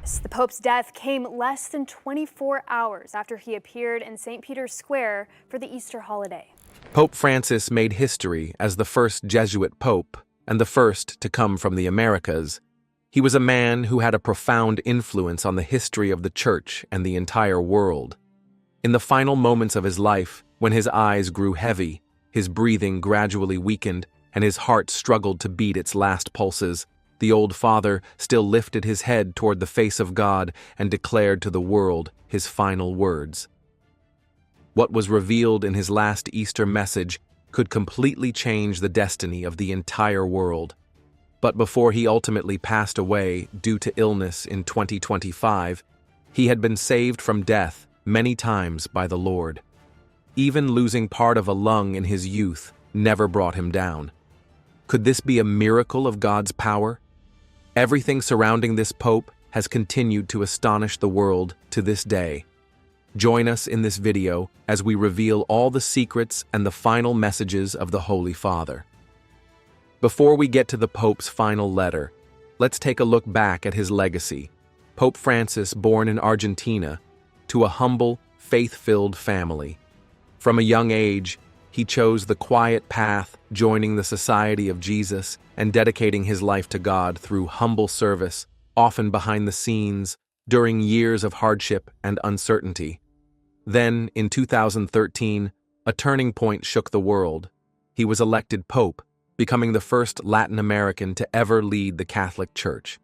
Yes, the Pope's death came less than 24 hours after he appeared in St. Peter's Square for the Easter holiday. Pope Francis made history as the first Jesuit pope and the first to come from the Americas. He was a man who had a profound influence on the history of the Church and the entire world. In the final moments of his life, when his eyes grew heavy, his breathing gradually weakened, and his heart struggled to beat its last pulses, the old father still lifted his head toward the face of God and declared to the world his final words. What was revealed in his last Easter message could completely change the destiny of the entire world. But before he ultimately passed away due to illness in 2025, he had been saved from death many times by the Lord. Even losing part of a lung in his youth never brought him down. Could this be a miracle of God's power? Everything surrounding this pope has continued to astonish the world to this day. Join us in this video as we reveal all the secrets and the final messages of the Holy Father. Before we get to the Pope's final letter, let's take a look back at his legacy. Pope Francis, born in Argentina, to a humble, faith-filled family. From a young age, he chose the quiet path, joining the Society of Jesus and dedicating his life to God through humble service, often behind the scenes, during years of hardship and uncertainty. Then, in 2013, a turning point shook the world. He was elected Pope, becoming the first Latin American to ever lead the Catholic Church.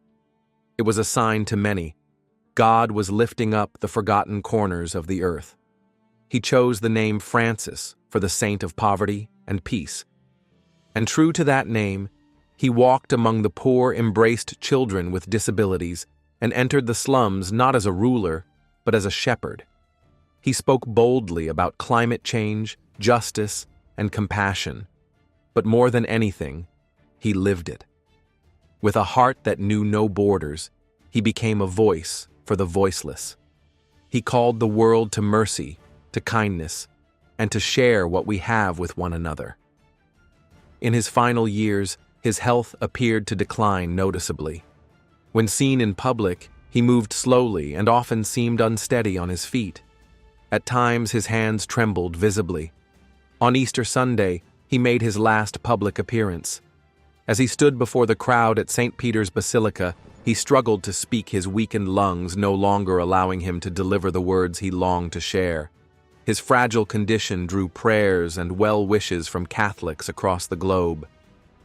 It was a sign to many. God was lifting up the forgotten corners of the earth. He chose the name Francis for the saint of poverty and peace. And true to that name, he walked among the poor, embraced children with disabilities, and entered the slums not as a ruler, but as a shepherd. He spoke boldly about climate change, justice, and compassion. But more than anything, he lived it. With a heart that knew no borders, he became a voice for the voiceless. He called the world to mercy, to kindness, and to share what we have with one another. In his final years, his health appeared to decline noticeably. When seen in public, he moved slowly and often seemed unsteady on his feet. At times, his hands trembled visibly. On Easter Sunday, he made his last public appearance. As he stood before the crowd at St. Peter's Basilica, he struggled to speak, his weakened lungs no longer allowing him to deliver the words he longed to share. His fragile condition drew prayers and well wishes from Catholics across the globe.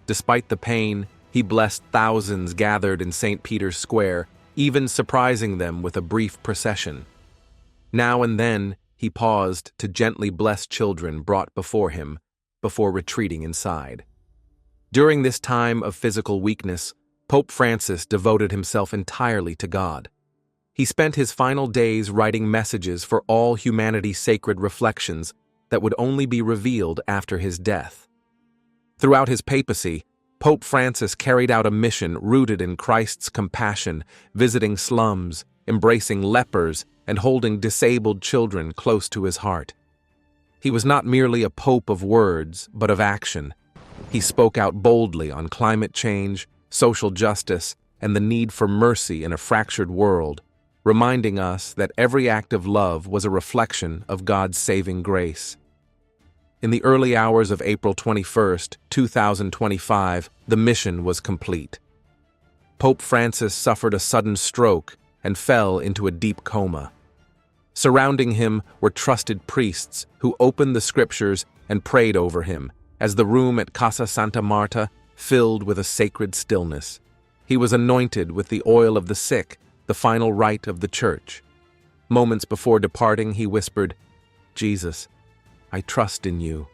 Despite the pain, he blessed thousands gathered in St. Peter's Square, even surprising them with a brief procession. Now and then, he paused to gently bless children brought before him, before retreating inside. During this time of physical weakness, Pope Francis devoted himself entirely to God. He spent his final days writing messages for all humanity's sacred reflections that would only be revealed after his death. Throughout his papacy, Pope Francis carried out a mission rooted in Christ's compassion, visiting slums, embracing lepers, and holding disabled children close to his heart. He was not merely a pope of words, but of action. He spoke out boldly on climate change, social justice, and the need for mercy in a fractured world, reminding us that every act of love was a reflection of God's saving grace. In the early hours of April 21st, 2025, the mission was complete. Pope Francis suffered a sudden stroke and fell into a deep coma. Surrounding him were trusted priests who opened the scriptures and prayed over him, as the room at Casa Santa Marta filled with a sacred stillness. He was anointed with the oil of the sick, the final rite of the Church. Moments before departing, he whispered, "Jesus, I trust in you."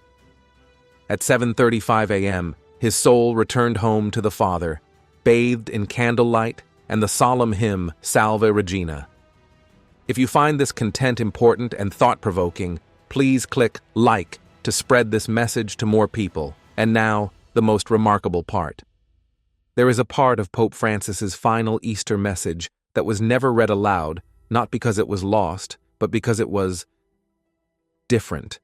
At 7:35 a.m., his soul returned home to the Father, bathed in candlelight and the solemn hymn, Salve Regina. If you find this content important and thought-provoking, please click like to spread this message to more people. And now, the most remarkable part. There is a part of Pope Francis's final Easter message that was never read aloud, not because it was lost, but because it was different.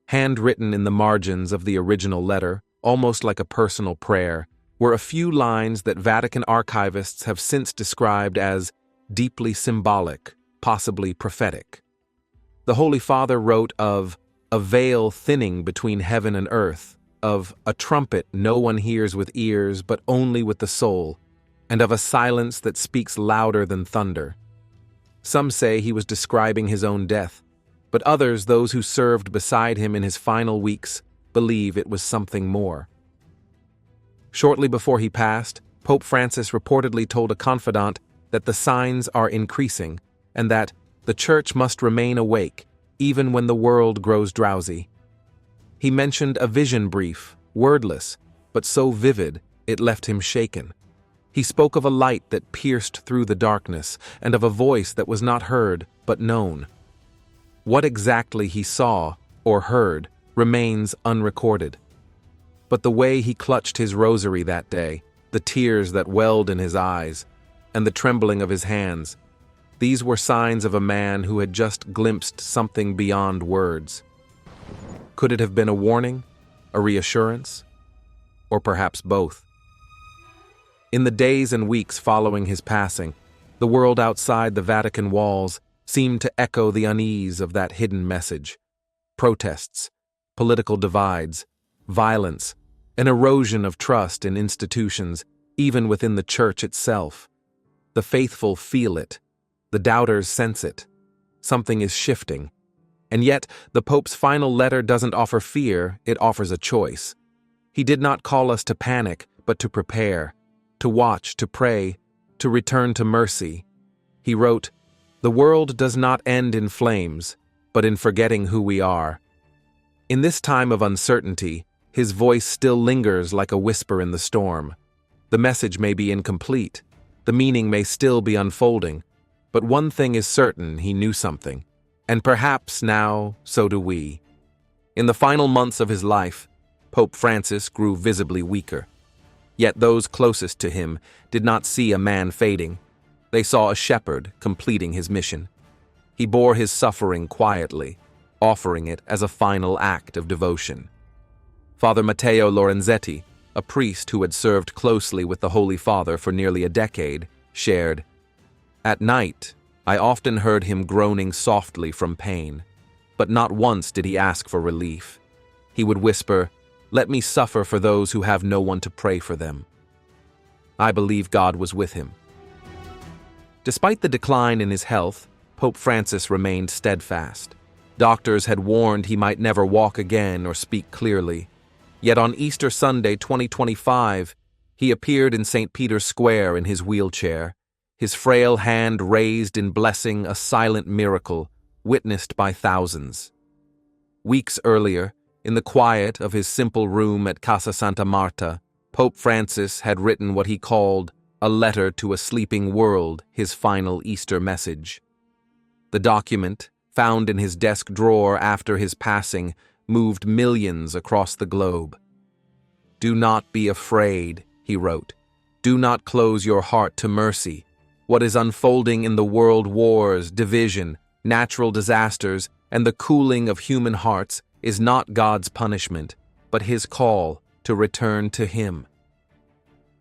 Handwritten in the margins of the original letter, almost like a personal prayer, were a few lines that Vatican archivists have since described as deeply symbolic, possibly prophetic. The Holy Father wrote of a veil thinning between heaven and earth, of a trumpet no one hears with ears but only with the soul, and of a silence that speaks louder than thunder. Some say he was describing his own death, but others, those who served beside him in his final weeks, believe it was something more. Shortly before he passed, Pope Francis reportedly told a confidant that the signs are increasing and that the Church must remain awake even when the world grows drowsy. He mentioned a vision brief, wordless, but so vivid it left him shaken. He spoke of a light that pierced through the darkness and of a voice that was not heard but known. What exactly he saw or heard remains unrecorded. But the way he clutched his rosary that day, the tears that welled in his eyes, and the trembling of his hands, these were signs of a man who had just glimpsed something beyond words. Could it have been a warning, a reassurance, or perhaps both? In the days and weeks following his passing, the world outside the Vatican walls seemed to echo the unease of that hidden message. Protests, political divides, violence, an erosion of trust in institutions, even within the Church itself. The faithful feel it. The doubters sense it. Something is shifting. And yet, the Pope's final letter doesn't offer fear, it offers a choice. He did not call us to panic, but to prepare, to watch, to pray, to return to mercy. He wrote, "The world does not end in flames, but in forgetting who we are." In this time of uncertainty, his voice still lingers like a whisper in the storm. The message may be incomplete, the meaning may still be unfolding, but one thing is certain: he knew something. And perhaps now, so do we. In the final months of his life, Pope Francis grew visibly weaker. Yet those closest to him did not see a man fading. They saw a shepherd completing his mission. He bore his suffering quietly, offering it as a final act of devotion. Father Matteo Lorenzetti, a priest who had served closely with the Holy Father for nearly a decade, shared, "At night, I often heard him groaning softly from pain, but not once did he ask for relief. He would whisper, 'Let me suffer for those who have no one to pray for them.' I believe God was with him." Despite the decline in his health, Pope Francis remained steadfast. Doctors had warned he might never walk again or speak clearly. Yet on Easter Sunday 2025, he appeared in St. Peter's Square in his wheelchair, his frail hand raised in blessing, a silent miracle witnessed by thousands. Weeks earlier, in the quiet of his simple room at Casa Santa Marta, Pope Francis had written what he called a letter to a sleeping world, his final Easter message. The document, found in his desk drawer after his passing, moved millions across the globe. "Do not be afraid," he wrote. "Do not close your heart to mercy. What is unfolding in the world wars, division, natural disasters, and the cooling of human hearts is not God's punishment, but his call to return to him."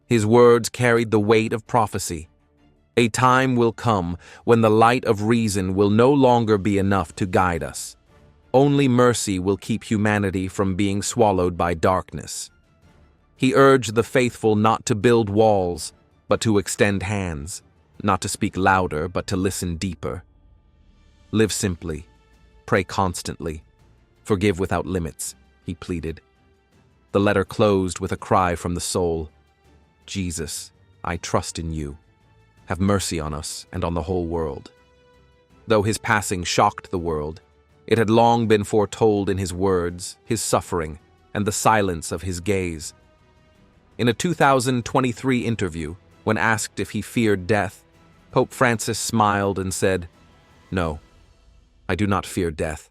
His words carried the weight of prophecy. A time will come when the light of reason will no longer be enough to guide us. Only mercy will keep humanity from being swallowed by darkness. He urged the faithful not to build walls, but to extend hands, not to speak louder, but to listen deeper. Live simply, pray constantly, forgive without limits, he pleaded. The letter closed with a cry from the soul. "Jesus, I trust in you. Have mercy on us and on the whole world." Though his passing shocked the world, it had long been foretold in his words, his suffering, and the silence of his gaze. In a 2023 interview, when asked if he feared death, Pope Francis smiled and said, "No, I do not fear death.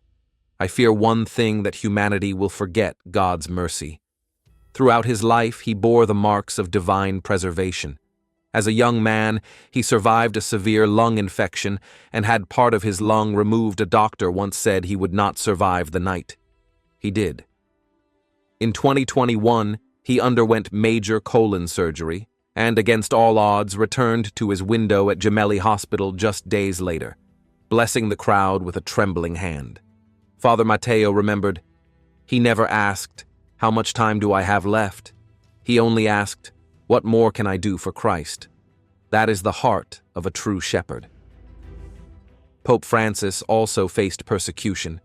I fear one thing: that humanity will forget God's mercy." Throughout his life, he bore the marks of divine preservation. As a young man, he survived a severe lung infection and had part of his lung removed. A doctor once said he would not survive the night. He did. In 2021, he underwent major colon surgery, and against all odds returned to his window at Gemelli Hospital just days later, blessing the crowd with a trembling hand. Father Matteo remembered, "He never asked, 'How much time do I have left?' He only asked, 'What more can I do for Christ?' That is the heart of a true shepherd." Pope Francis also faced persecution.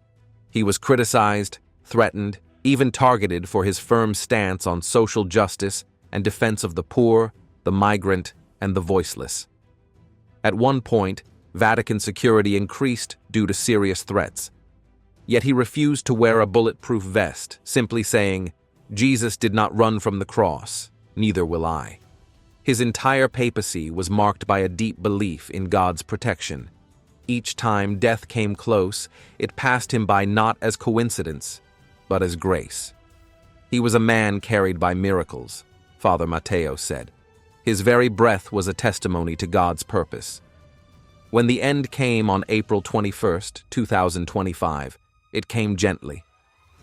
He was criticized, threatened, even targeted for his firm stance on social justice and defense of the poor, the migrant, and the voiceless. At one point, Vatican security increased due to serious threats. Yet he refused to wear a bulletproof vest, simply saying, "Jesus did not run from the cross, neither will I." His entire papacy was marked by a deep belief in God's protection. Each time death came close, it passed him by not as coincidence, but as grace. He was a man carried by miracles, Father Matteo said. His very breath was a testimony to God's purpose. When the end came on April 21st, 2025, it came gently.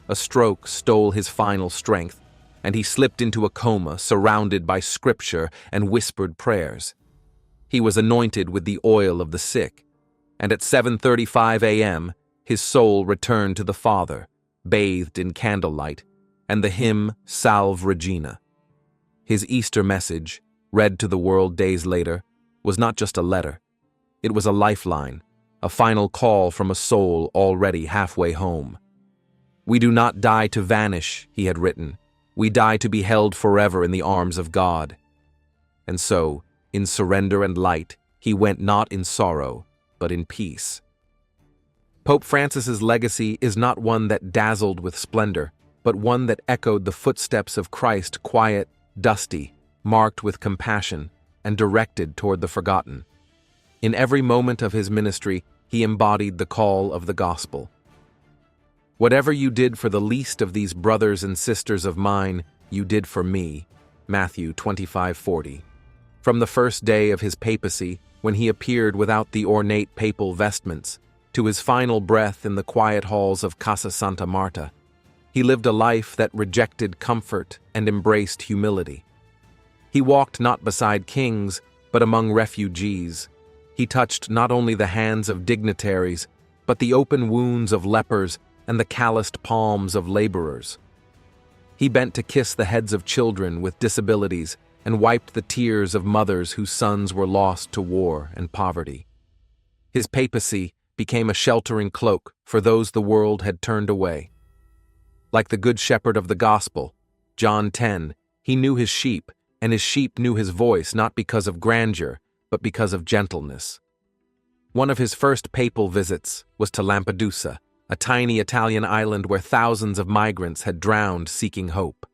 A stroke stole his final strength, and he slipped into a coma surrounded by scripture and whispered prayers. He was anointed with the oil of the sick, and at 7:35 a.m., his soul returned to the Father, bathed in candlelight, and the hymn Salve Regina. His Easter message, read to the world days later, was not just a letter. It was a lifeline, a final call from a soul already halfway home. "We do not die to vanish," he had written. "We die to be held forever in the arms of God." And so, in surrender and light, he went not in sorrow, but in peace. Pope Francis's legacy is not one that dazzled with splendor, but one that echoed the footsteps of Christ, quiet, dusty, marked with compassion, and directed toward the forgotten. In every moment of his ministry, he embodied the call of the gospel. "Whatever you did for the least of these brothers and sisters of mine, you did for me." Matthew 25:40. From the first day of his papacy, when he appeared without the ornate papal vestments, to his final breath in the quiet halls of Casa Santa Marta, he lived a life that rejected comfort and embraced humility. He walked not beside kings, but among refugees. He touched not only the hands of dignitaries, but the open wounds of lepers and the calloused palms of laborers. He bent to kiss the heads of children with disabilities and wiped the tears of mothers whose sons were lost to war and poverty. His papacy became a sheltering cloak for those the world had turned away. Like the good shepherd of the gospel, John 10, he knew his sheep, and his sheep knew his voice not because of grandeur, but because of gentleness. One of his first papal visits was to Lampedusa, a tiny Italian island where thousands of migrants had drowned seeking hope.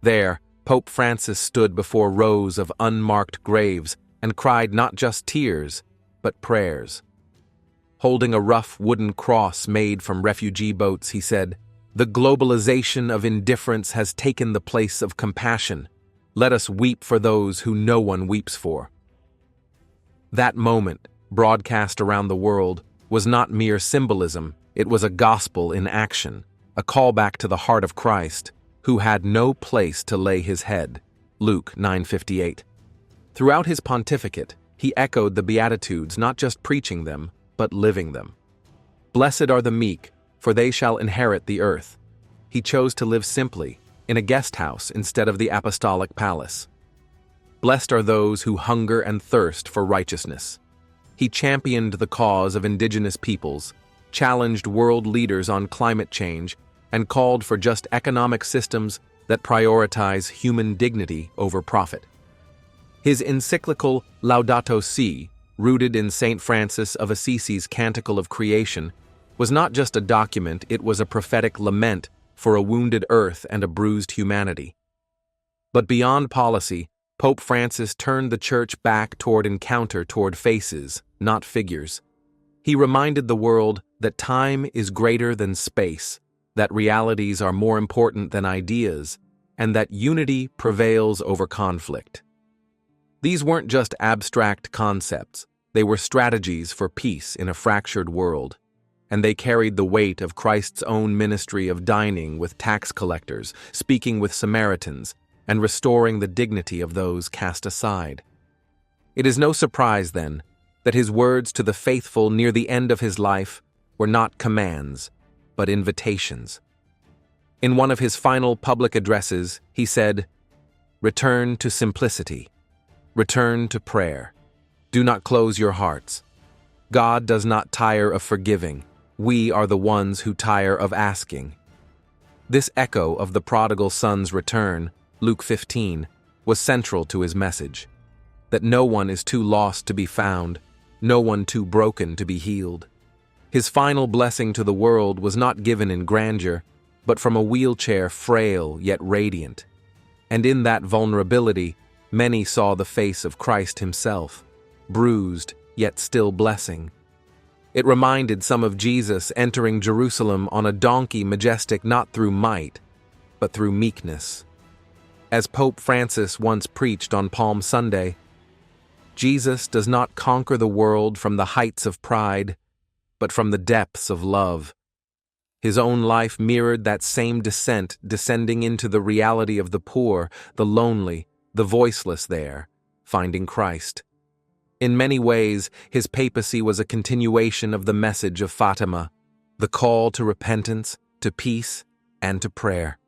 There, Pope Francis stood before rows of unmarked graves and cried not just tears, but prayers. Holding a rough wooden cross made from refugee boats, he said, "The globalization of indifference has taken the place of compassion. Let us weep for those who no one weeps for." That moment, broadcast around the world, was not mere symbolism, it was a gospel in action, a callback to the heart of Christ, who had no place to lay his head. Luke 9:58. Throughout his pontificate, he echoed the Beatitudes, not just preaching them, but living them. "Blessed are the meek, for they shall inherit the earth." He chose to live simply, in a guest house instead of the apostolic palace. "Blessed are those who hunger and thirst for righteousness." He championed the cause of indigenous peoples, challenged world leaders on climate change, and called for just economic systems that prioritize human dignity over profit. His encyclical Laudato Si', rooted in St. Francis of Assisi's Canticle of Creation, was not just a document, it was a prophetic lament for a wounded earth and a bruised humanity. But beyond policy, Pope Francis turned the Church back toward faces, not figures. He reminded the world that time is greater than space, that realities are more important than ideas, and that unity prevails over conflict. These weren't just abstract concepts, they were strategies for peace in a fractured world, and they carried the weight of Christ's own ministry of dining with tax collectors, speaking with Samaritans, and restoring the dignity of those cast aside. It is no surprise, then, that his words to the faithful near the end of his life were not commands, but invitations. In one of his final public addresses, he said, "Return to simplicity. Return to prayer. Do not close your hearts. God does not tire of forgiving. We are the ones who tire of asking." This echo of the prodigal son's return, Luke 15, was central to his message, that no one is too lost to be found, no one too broken to be healed. His final blessing to the world was not given in grandeur, but from a wheelchair, frail yet radiant. And in that vulnerability, many saw the face of Christ himself, bruised yet still blessing. It reminded some of Jesus entering Jerusalem on a donkey, majestic not through might, but through meekness. As Pope Francis once preached on Palm Sunday, Jesus does not conquer the world from the heights of pride, but from the depths of love. His own life mirrored that same descent, descending into the reality of the poor, the lonely, the voiceless there, finding Christ. In many ways, his papacy was a continuation of the message of Fatima, the call to repentance, to peace, and to prayer.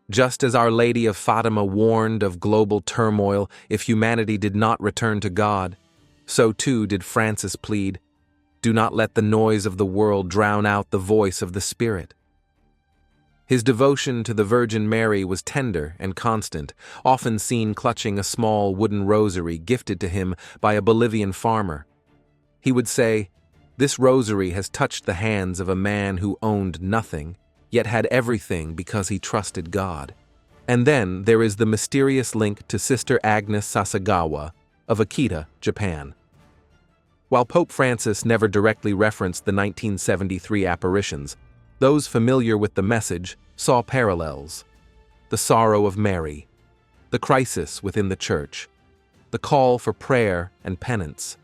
Just as Our Lady of Fatima warned of global turmoil if humanity did not return to God, so too did Francis plead, "Do not let the noise of the world drown out the voice of the Spirit." His devotion to the Virgin Mary was tender and constant, often seen clutching a small wooden rosary gifted to him by a Bolivian farmer. He would say, "This rosary has touched the hands of a man who owned nothing, yet had everything because he trusted God." And then there is the mysterious link to Sister Agnes Sasagawa of Akita, Japan. While Pope Francis never directly referenced the 1973 apparitions, those familiar with the message saw parallels. The sorrow of Mary, the crisis within the Church, the call for prayer and penance.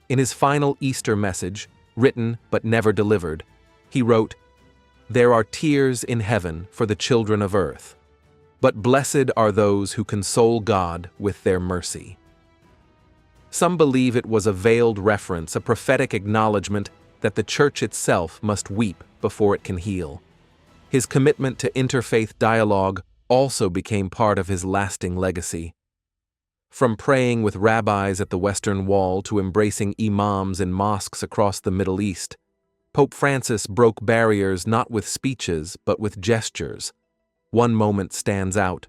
In his final Easter message, written but never delivered, he wrote, "There are tears in heaven for the children of earth, but blessed are those who console God with their mercy." Some believe it was a veiled reference, a prophetic acknowledgement that the Church itself must weep before it can heal. His commitment to interfaith dialogue also became part of his lasting legacy. From praying with rabbis at the Western Wall to embracing imams in mosques across the Middle East, Pope Francis broke barriers not with speeches but with gestures. One moment stands out: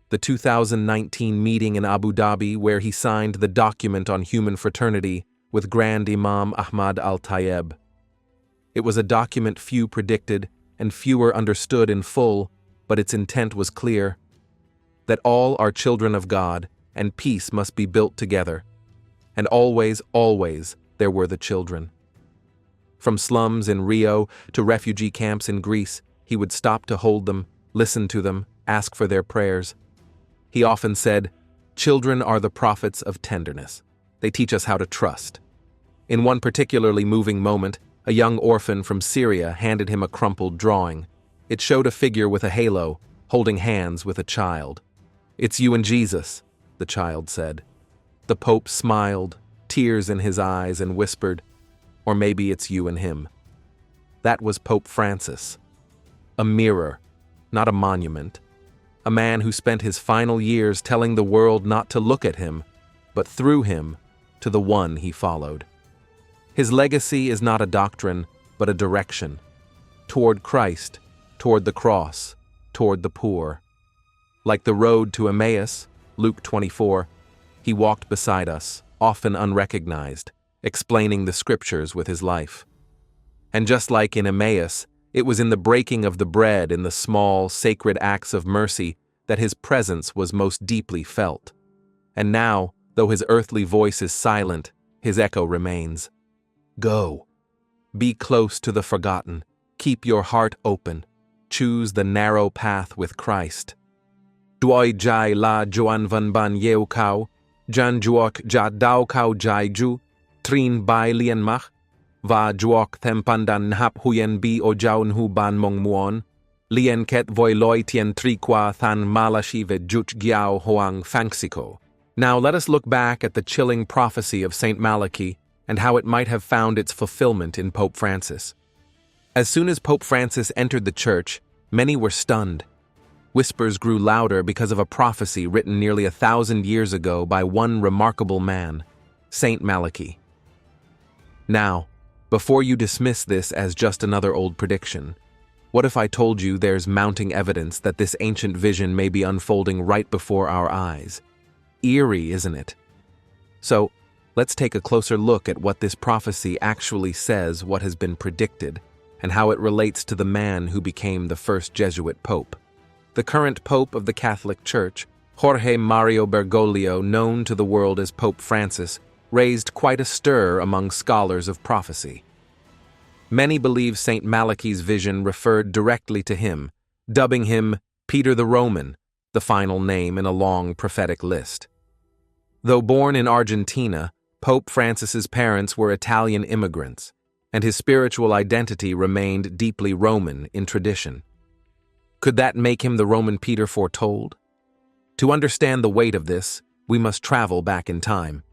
the 2019 meeting in Abu Dhabi where he signed the document on human fraternity with Grand Imam Ahmad al-Tayeb. It was a document few predicted and fewer understood in full, but its intent was clear: that all are children of God and peace must be built together. And always, always, there were the children. From slums in Rio to refugee camps in Greece, he would stop to hold them, listen to them, ask for their prayers. He often said, "Children are the prophets of tenderness. They teach us how to trust." In one particularly moving moment, a young orphan from Syria handed him a crumpled drawing. It showed a figure with a halo, holding hands with a child. "It's you and Jesus," the child said. The Pope smiled, tears in his eyes, and whispered, "Or maybe it's you and him." That was Pope Francis. A mirror, not a monument. A man who spent his final years telling the world not to look at him, but through him, to the one he followed. His legacy is not a doctrine, but a direction. Toward Christ, toward the cross, toward the poor. Like the road to Emmaus, Luke 24, he walked beside us, often unrecognized, explaining the scriptures with his life. And just like in Emmaus, it was in the breaking of the bread, in the small, sacred acts of mercy, that his presence was most deeply felt. And now, though his earthly voice is silent, his echo remains. Go. Be close to the forgotten. Keep your heart open. Choose the narrow path with Christ. Doi jai la joan van ban yeu kau, jan juok ja dao kau jai ju, trin bai lien mach, va juok tempandan hap huyen bi o jaun hu ban mong muon, Lien ket voi loi tien triqua than malashi ve juch giao hoang fangsiko. Now let us look back at the chilling prophecy of St. Malachi and how it might have found its fulfillment in Pope Francis. As soon as Pope Francis entered the church, many were stunned. Whispers grew louder because of a prophecy written nearly 1,000 years ago by one remarkable man, St. Malachi. Now, before you dismiss this as just another old prediction, what if I told you there's mounting evidence that this ancient vision may be unfolding right before our eyes? Eerie, isn't it? So, let's take a closer look at what this prophecy actually says, what has been predicted, and how it relates to the man who became the first Jesuit pope. The current pope of the Catholic Church, Jorge Mario Bergoglio, known to the world as Pope Francis, raised quite a stir among scholars of prophecy. Many believe St. Malachi's vision referred directly to him, dubbing him Peter the Roman, the final name in a long prophetic list. Though born in Argentina, Pope Francis's parents were Italian immigrants, and his spiritual identity remained deeply Roman in tradition. Could that make him the Roman Peter foretold? To understand the weight of this, we must travel back in time.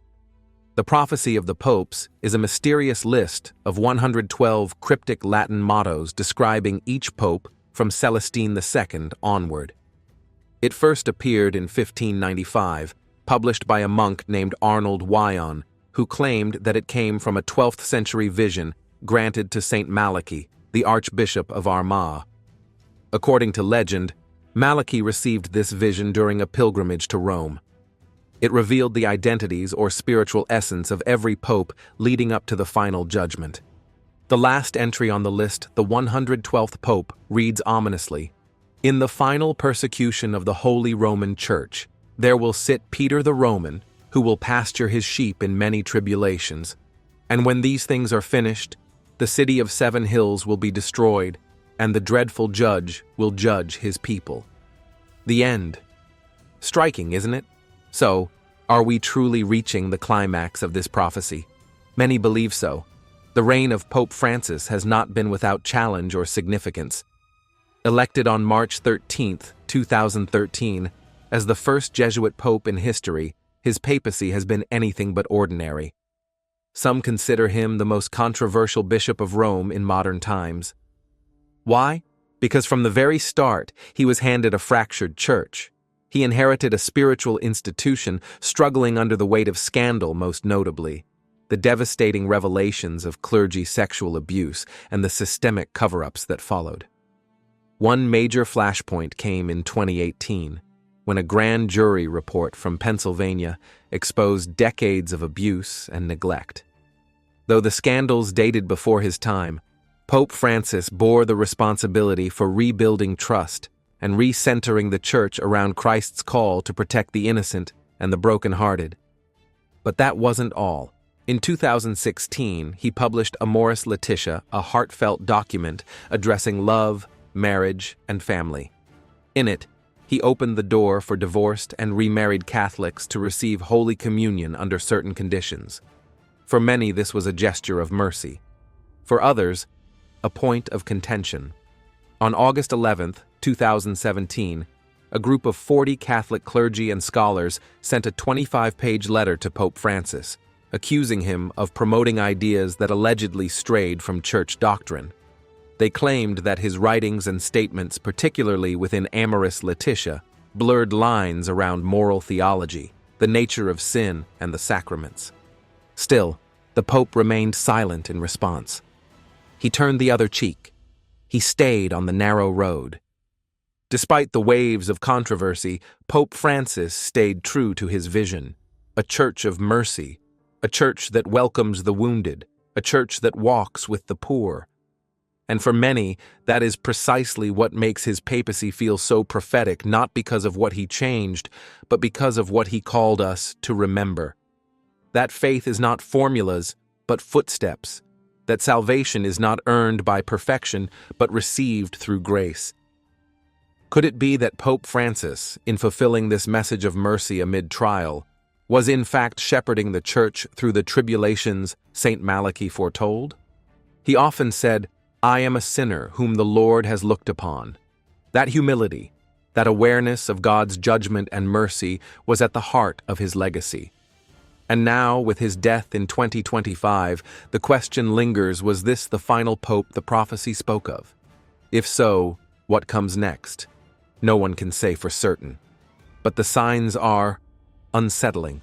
The prophecy of the popes is a mysterious list of 112 cryptic Latin mottos describing each pope from Celestine II onward. It first appeared in 1595, published by a monk named Arnold Wyon, who claimed that it came from a 12th century vision granted to St. Malachi, the Archbishop of Armagh. According to legend, Malachi received this vision during a pilgrimage to Rome. It revealed the identities or spiritual essence of every pope leading up to the final judgment. The last entry on the list, the 112th pope, reads ominously, "In the final persecution of the Holy Roman Church, there will sit Peter the Roman, who will pasture his sheep in many tribulations. And when these things are finished, the city of 7 hills will be destroyed, and the dreadful judge will judge his people." The end. Striking, isn't it? So, are we truly reaching the climax of this prophecy? Many believe so. The reign of Pope Francis has not been without challenge or significance. Elected on March 13, 2013, as the first Jesuit pope in history, his papacy has been anything but ordinary. Some consider him the most controversial bishop of Rome in modern times. Why? Because from the very start, he was handed a fractured church. He inherited a spiritual institution struggling under the weight of scandal, most notably the devastating revelations of clergy sexual abuse and the systemic cover-ups that followed. One major flashpoint came in 2018, when a grand jury report from Pennsylvania exposed decades of abuse and neglect. Though the scandals dated before his time, Pope Francis bore the responsibility for rebuilding trust and recentering the church around Christ's call to protect the innocent and the brokenhearted. But that wasn't all. In 2016, he published Amoris Laetitia, a heartfelt document addressing love, marriage, and family. In it, he opened the door for divorced and remarried Catholics to receive Holy Communion under certain conditions. For many, this was a gesture of mercy. For others, a point of contention. On August 11, 2017, a group of 40 Catholic clergy and scholars sent a 25-page letter to Pope Francis, accusing him of promoting ideas that allegedly strayed from church doctrine. They claimed that his writings and statements, particularly within Amoris Laetitia, blurred lines around moral theology, the nature of sin, and the sacraments. Still, the Pope remained silent in response. He turned the other cheek. He stayed on the narrow road. Despite the waves of controversy, Pope Francis stayed true to his vision, a church of mercy, a church that welcomes the wounded, a church that walks with the poor. And for many, that is precisely what makes his papacy feel so prophetic, not because of what he changed, but because of what he called us to remember. That faith is not formulas, but footsteps. That salvation is not earned by perfection, but received through grace. Could it be that Pope Francis, in fulfilling this message of mercy amid trial, was in fact shepherding the church through the tribulations St. Malachi foretold? He often said, "I am a sinner whom the Lord has looked upon." That humility, that awareness of God's judgment and mercy was at the heart of his legacy. And now, with his death in 2025, the question lingers, was this the final pope the prophecy spoke of? If so, what comes next? No one can say for certain. But the signs are unsettling.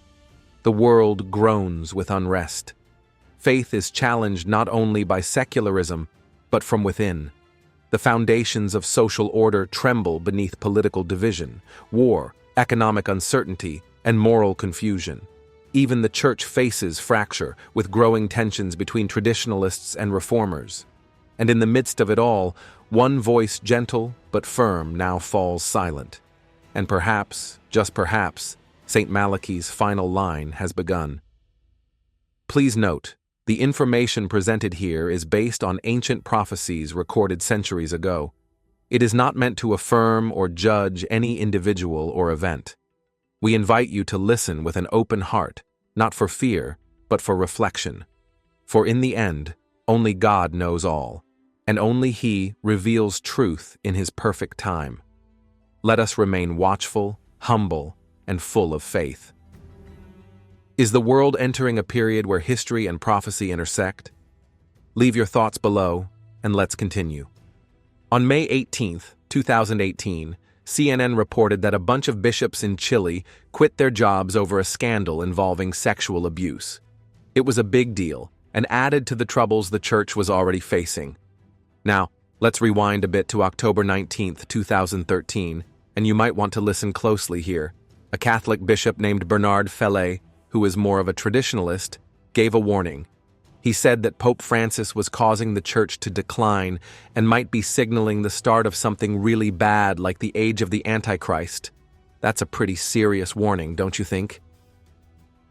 The world groans with unrest. Faith is challenged not only by secularism, but from within. The foundations of social order tremble beneath political division, war, economic uncertainty, and moral confusion. Even the church faces fracture, with growing tensions between traditionalists and reformers. And in the midst of it all, one voice, gentle but firm, now falls silent. And perhaps, just perhaps, St. Malachi's final line has begun. Please note, the information presented here is based on ancient prophecies recorded centuries ago. It is not meant to affirm or judge any individual or event. We invite you to listen with an open heart, not for fear, but for reflection. For in the end, only God knows all, and only He reveals truth in His perfect time. Let us remain watchful, humble, and full of faith. Is the world entering a period where history and prophecy intersect? Leave your thoughts below, and let's continue. On May 18, 2018, CNN reported that a bunch of bishops in Chile quit their jobs over a scandal involving sexual abuse. It was a big deal and added to the troubles the church was already facing. Now, let's rewind a bit to October 19, 2013, and you might want to listen closely here. A Catholic bishop named Bernard Fellay, who is more of a traditionalist, gave a warning. He said that Pope Francis was causing the church to decline and might be signaling the start of something really bad like the age of the Antichrist. That's a pretty serious warning, don't you think?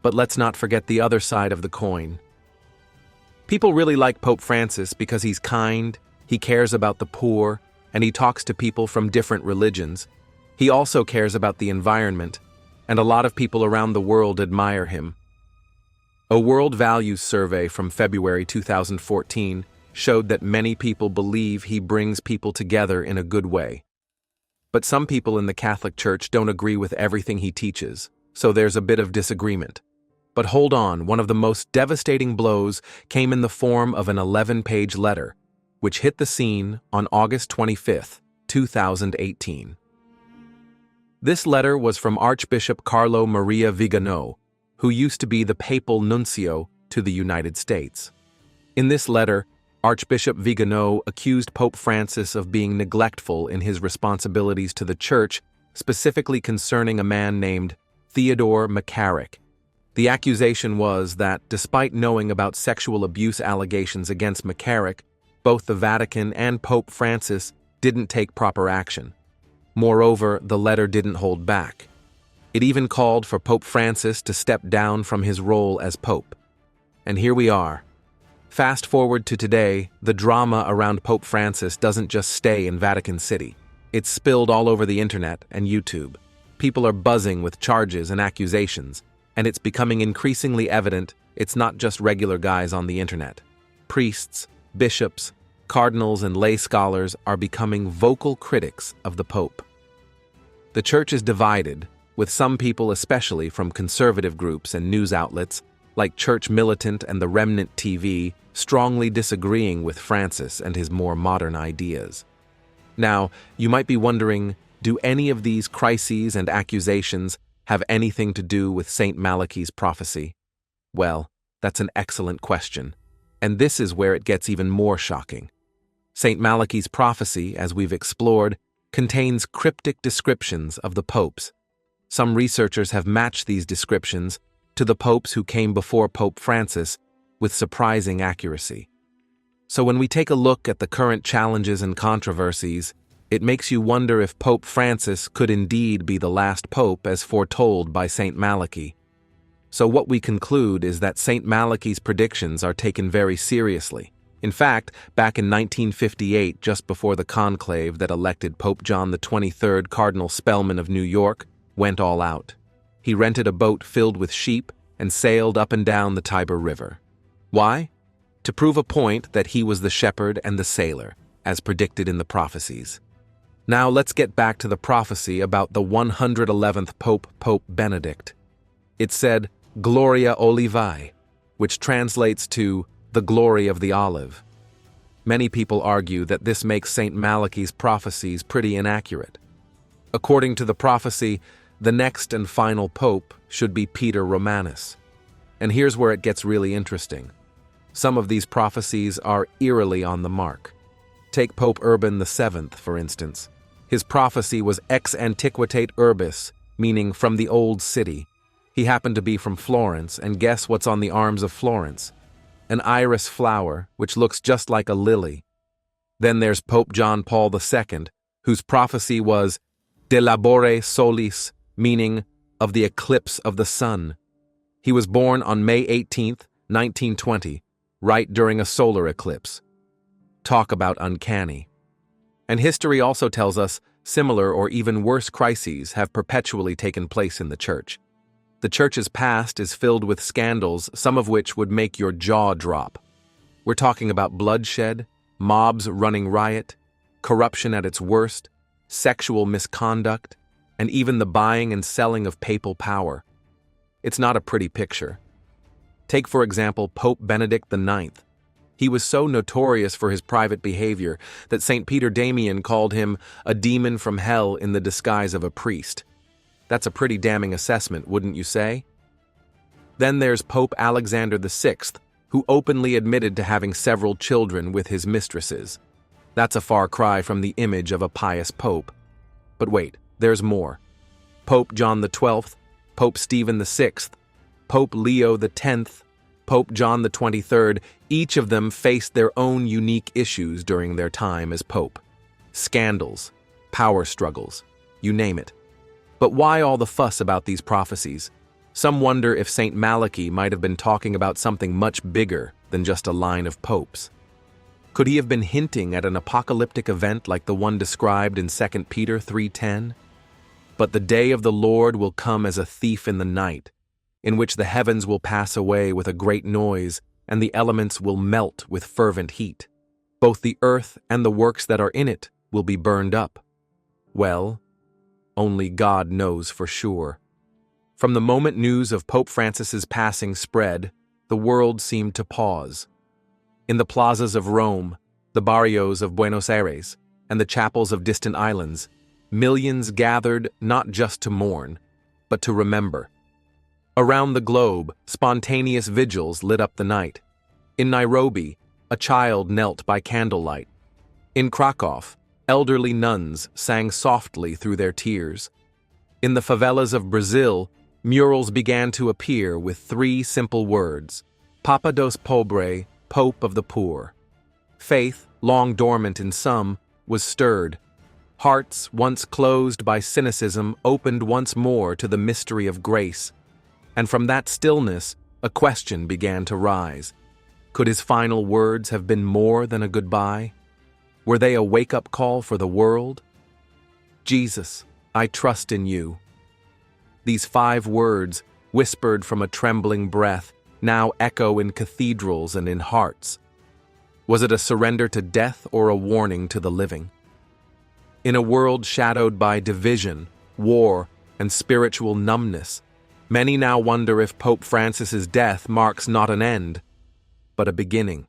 But let's not forget the other side of the coin. People really like Pope Francis because he's kind, he cares about the poor, and he talks to people from different religions. He also cares about the environment, and a lot of people around the world admire him. A World Values survey from February 2014 showed that many people believe he brings people together in a good way. But some people in the Catholic Church don't agree with everything he teaches, so there's a bit of disagreement. But hold on, one of the most devastating blows came in the form of an 11-page letter, which hit the scene on August 25, 2018. This letter was from Archbishop Carlo Maria Vigano, who used to be the papal nuncio to the United States. In this letter, Archbishop Vigano accused Pope Francis of being neglectful in his responsibilities to the Church, specifically concerning a man named Theodore McCarrick. The accusation was that, despite knowing about sexual abuse allegations against McCarrick, both the Vatican and Pope Francis didn't take proper action. Moreover, the letter didn't hold back. It even called for Pope Francis to step down from his role as Pope. And here we are. Fast forward to today, the drama around Pope Francis doesn't just stay in Vatican City. It's spilled all over the internet and YouTube. People are buzzing with charges and accusations, and it's becoming increasingly evident it's not just regular guys on the internet. Priests, bishops, cardinals, and lay scholars are becoming vocal critics of the Pope. The Church is divided, with some people, especially from conservative groups and news outlets like Church Militant and the Remnant TV, strongly disagreeing with Francis and his more modern ideas. Now, you might be wondering, do any of these crises and accusations have anything to do with St. Malachi's prophecy? Well, that's an excellent question, and this is where it gets even more shocking. St. Malachi's prophecy, as we've explored, contains cryptic descriptions of the popes. Some researchers have matched these descriptions to the popes who came before Pope Francis with surprising accuracy. So when we take a look at the current challenges and controversies, it makes you wonder if Pope Francis could indeed be the last pope as foretold by St. Malachi. So what we conclude is that St. Malachi's predictions are taken very seriously. In fact, back in 1958, just before the conclave that elected Pope John XXIII, Cardinal Spellman of New York, went all out. He rented a boat filled with sheep and sailed up and down the Tiber River. Why? To prove a point that he was the shepherd and the sailor, as predicted in the prophecies. Now let's get back to the prophecy about the 111th Pope, Pope Benedict. It said, Gloria Olivae, which translates to the glory of the olive. Many people argue that this makes St. Malachi's prophecies pretty inaccurate. According to the prophecy, the next and final pope should be Peter Romanus. And here's where it gets really interesting. Some of these prophecies are eerily on the mark. Take Pope Urban VII, for instance. His prophecy was ex antiquitate urbis, meaning from the old city. He happened to be from Florence, and guess what's on the arms of Florence? An iris flower, which looks just like a lily. Then there's Pope John Paul II, whose prophecy was de labore solis, meaning of the eclipse of the sun. He was born on May 18th, 1920, right during a solar eclipse. Talk about uncanny. And history also tells us similar or even worse crises have perpetually taken place in the church. The church's past is filled with scandals, some of which would make your jaw drop. We're talking about bloodshed, mobs running riot, corruption at its worst, sexual misconduct, and even the buying and selling of papal power. It's not a pretty picture. Take, for example, Pope Benedict IX. He was so notorious for his private behavior that St. Peter Damian called him a demon from hell in the disguise of a priest. That's a pretty damning assessment, wouldn't you say? Then there's Pope Alexander VI, who openly admitted to having several children with his mistresses. That's a far cry from the image of a pious pope. But wait, there's more. Pope John XII, Pope Stephen VI, Pope Leo X, Pope John XXIII, each of them faced their own unique issues during their time as pope. Scandals, power struggles, you name it. But why all the fuss about these prophecies? Some wonder if St. Malachi might have been talking about something much bigger than just a line of popes. Could he have been hinting at an apocalyptic event like the one described in 2 Peter 3:10? But the day of the Lord will come as a thief in the night, in which the heavens will pass away with a great noise, and the elements will melt with fervent heat. Both the earth and the works that are in it will be burned up. Well, only God knows for sure. From the moment news of Pope Francis's passing spread, the world seemed to pause. In the plazas of Rome, the barrios of Buenos Aires, and the chapels of distant islands, millions gathered not just to mourn, but to remember. Around the globe, spontaneous vigils lit up the night. In Nairobi, a child knelt by candlelight. In Krakow, elderly nuns sang softly through their tears. In the favelas of Brazil, murals began to appear with 3 simple words: Papa dos Pobres, Pope of the Poor. Faith, long dormant in some, was stirred. Hearts, once closed by cynicism, opened once more to the mystery of grace. And from that stillness, a question began to rise. Could his final words have been more than a goodbye? Were they a wake-up call for the world? Jesus, I trust in you. These 5 words, whispered from a trembling breath, now echo in cathedrals and in hearts. Was it a surrender to death or a warning to the living? In a world shadowed by division, war, and spiritual numbness, many now wonder if Pope Francis's death marks not an end, but a beginning.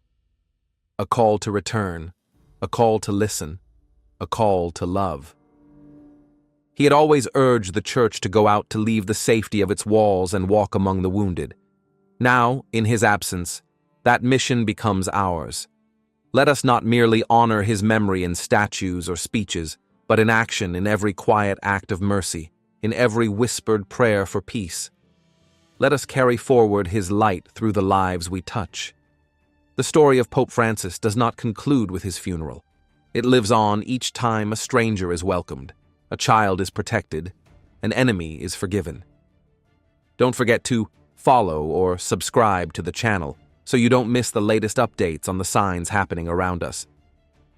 A call to return, a call to listen, a call to love. He had always urged the church to go out to leave the safety of its walls and walk among the wounded. Now, in his absence, that mission becomes ours. Let us not merely honor his memory in statues or speeches, but in action, in every quiet act of mercy, in every whispered prayer for peace. Let us carry forward his light through the lives we touch. The story of Pope Francis does not conclude with his funeral. It lives on each time a stranger is welcomed, a child is protected, an enemy is forgiven. Don't forget to follow or subscribe to the channel so you don't miss the latest updates on the signs happening around us.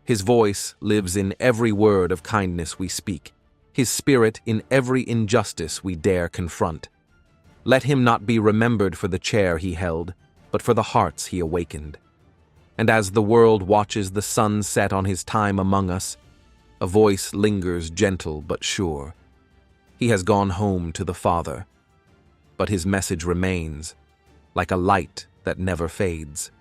His voice lives in every word of kindness we speak, his spirit in every injustice we dare confront. Let him not be remembered for the chair he held, but for the hearts he awakened. And as the world watches the sun set on his time among us, A voice lingers gentle but sure. He has gone home to the Father, but his message remains, like a light that never fades.